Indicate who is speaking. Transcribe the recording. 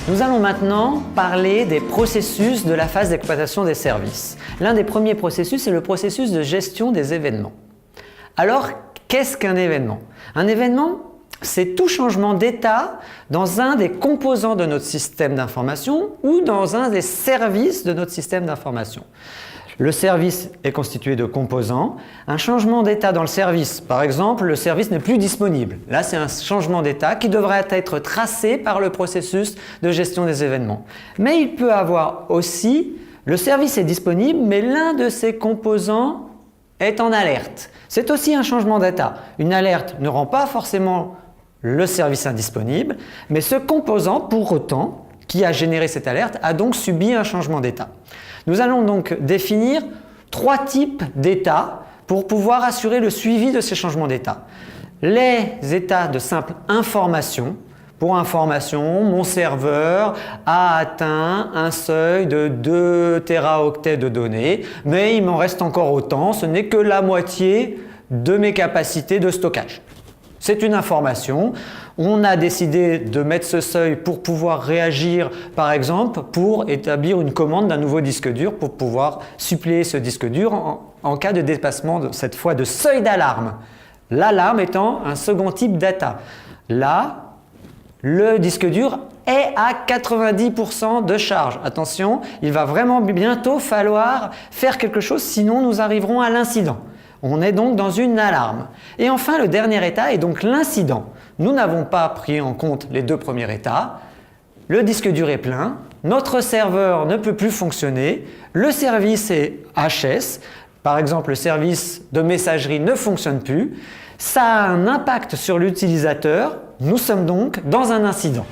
Speaker 1: Nous allons maintenant parler des processus de la phase d'exploitation des services. L'un des premiers processus est le processus de gestion des événements. Alors, qu'est-ce qu'un événement? Un événement, c'est tout changement d'état dans un des composants de notre système d'information ou dans un des services de notre système d'information. Le service est constitué de composants. Un changement d'état dans le service, par exemple, le service n'est plus disponible. Là, c'est un changement d'état qui devrait être tracé par le processus de gestion des événements. Mais il peut avoir aussi, le service est disponible, mais l'un de ses composants est en alerte. C'est aussi un changement d'état. Une alerte ne rend pas forcément le service indisponible, mais ce composant, pour autant, qui a généré cette alerte, a donc subi un changement d'état. Nous allons donc définir 3 types d'états pour pouvoir assurer le suivi de ces changements d'état. Les états de simple information. Pour information, mon serveur a atteint un seuil de 2 téraoctets de données, mais il m'en reste encore autant, ce n'est que la moitié de mes capacités de stockage. C'est une information. On a décidé de mettre ce seuil pour pouvoir réagir, par exemple, pour établir une commande d'un nouveau disque dur pour pouvoir suppléer ce disque dur en cas de dépassement, cette fois de seuil d'alarme. L'alarme étant un second type d'état. Là, le disque dur est à 90% de charge. Attention, il va vraiment bientôt falloir faire quelque chose, sinon nous arriverons à l'incident. On est donc dans une alarme. Et enfin, le dernier état est donc l'incident. Nous n'avons pas pris en compte les 2 premiers états. Le disque dur est plein, notre serveur ne peut plus fonctionner, le service est HS, par exemple le service de messagerie ne fonctionne plus. Ça a un impact sur l'utilisateur, nous sommes donc dans un incident.